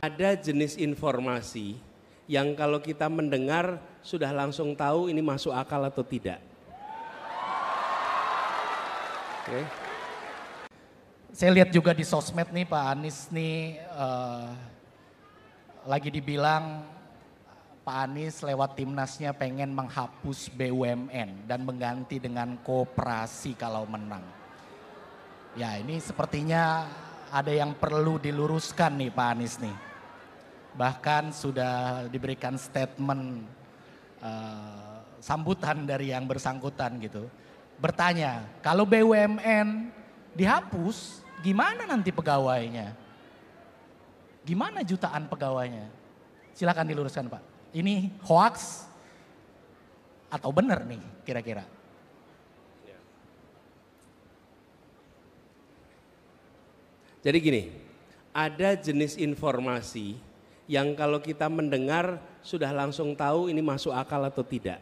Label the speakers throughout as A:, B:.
A: Ada jenis informasi yang kalau kita mendengar sudah langsung tahu ini masuk akal atau tidak. Oke.
B: Saya lihat juga di sosmed nih Pak Anies nih lagi dibilang Pak Anies lewat timnasnya pengen menghapus BUMN dan mengganti dengan koperasi kalau menang. Ya ini sepertinya ada yang perlu diluruskan nih Pak Anies nih. Bahkan sudah diberikan statement sambutan dari yang bersangkutan gitu. Bertanya, kalau BUMN dihapus gimana nanti pegawainya? Gimana jutaan pegawainya? Silakan diluruskan Pak. Ini hoax atau benar nih kira-kira?
A: Jadi gini, ada jenis informasi yang kalau kita mendengar sudah langsung tahu ini masuk akal atau tidak.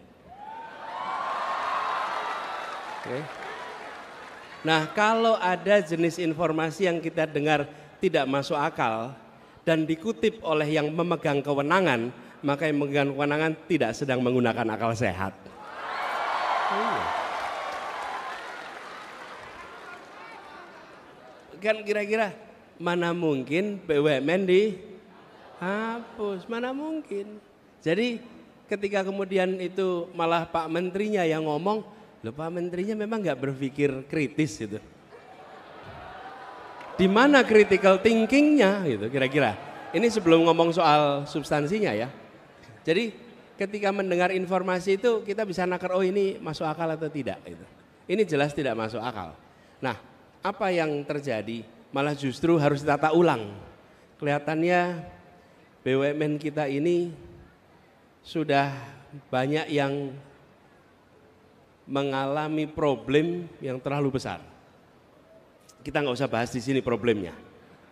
A: Oke. Nah, kalau ada jenis informasi yang kita dengar tidak masuk akal dan dikutip oleh yang memegang kewenangan, maka yang memegang kewenangan tidak sedang menggunakan akal sehat. Kan kira-kira mana mungkin BUMN dihapus, mana mungkin. Jadi ketika kemudian itu malah Pak Menterinya yang ngomong, loh Pak Menterinya memang nggak berpikir kritis gitu. Di mana critical thinkingnya gitu kira-kira. Ini sebelum ngomong soal substansinya ya. Jadi ketika mendengar informasi itu kita bisa nakar, oh ini masuk akal atau tidak gitu. Ini jelas tidak masuk akal. Nah, apa yang terjadi? Malah justru harus ditata ulang. Kelihatannya BUMN kita ini sudah banyak yang mengalami problem yang terlalu besar. Kita nggak usah bahas di sini problemnya.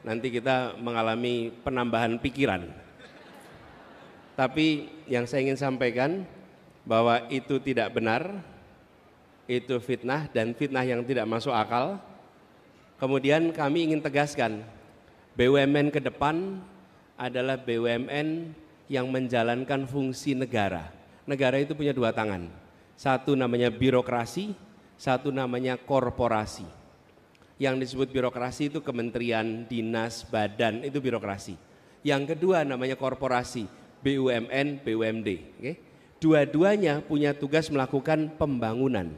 A: Nanti kita mengalami penambahan pikiran. Tapi yang saya ingin sampaikan bahwa itu tidak benar, itu fitnah dan fitnah yang tidak masuk akal. Kemudian kami ingin tegaskan, BUMN ke depan adalah BUMN yang menjalankan fungsi negara. Negara itu punya dua tangan, satu namanya birokrasi, satu namanya korporasi. Yang disebut birokrasi itu kementerian, dinas, badan, itu birokrasi. Yang kedua namanya korporasi, BUMN, BUMD. Okay? Dua-duanya punya tugas melakukan pembangunan.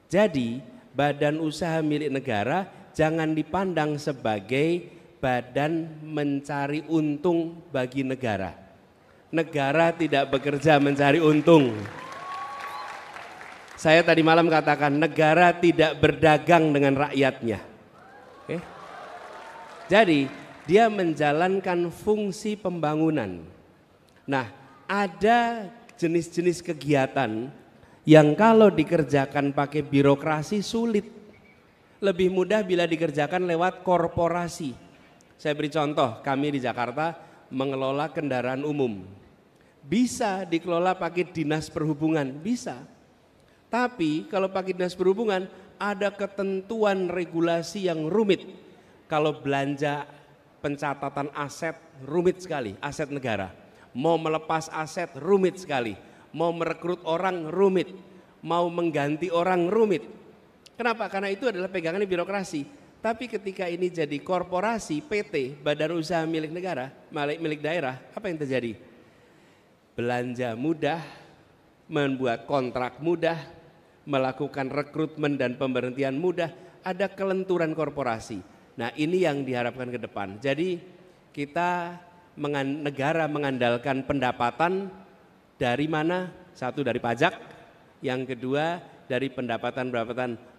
A: Jadi badan usaha milik negara jangan dipandang sebagai badan mencari untung bagi negara. Negara tidak bekerja mencari untung. Saya tadi malam katakan negara tidak berdagang dengan rakyatnya. Okay? Jadi dia menjalankan fungsi pembangunan. Nah, ada jenis-jenis kegiatan yang kalau dikerjakan pakai birokrasi sulit. Lebih mudah bila dikerjakan lewat korporasi. Saya beri contoh, kami di Jakarta mengelola kendaraan umum. Bisa dikelola pakai dinas perhubungan, bisa. Tapi kalau pakai dinas perhubungan ada ketentuan regulasi yang rumit. Kalau belanja pencatatan aset rumit sekali, aset negara. Mau melepas aset rumit sekali, mau merekrut orang rumit, mau mengganti orang rumit. Kenapa? Karena itu adalah pegangannya birokrasi. Tapi ketika ini jadi korporasi, PT, badan usaha milik negara, milik daerah, apa yang terjadi? Belanja mudah, membuat kontrak mudah, melakukan rekrutmen dan pemberhentian mudah, ada kelenturan korporasi. Nah ini yang diharapkan ke depan. Jadi kita negara mengandalkan pendapatan dari mana? Satu dari pajak, yang kedua dari pendapatan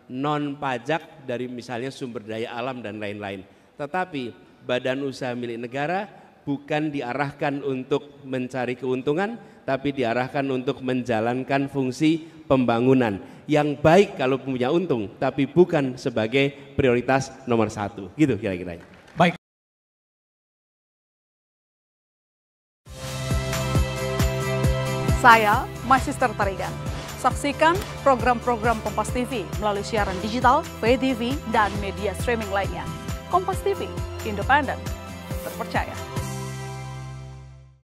A: non pajak dari misalnya sumber daya alam dan lain-lain. Tetapi badan usaha milik negara bukan diarahkan untuk mencari keuntungan, tapi diarahkan untuk menjalankan fungsi pembangunan yang baik kalau punya untung, tapi bukan sebagai prioritas nomor satu. Gitu kira-kira.
B: Baik.
C: Saya Magister Tarigan. Saksikan program-program Kompas TV melalui siaran digital, pay TV, dan media streaming lainnya. Kompas TV, independen, terpercaya.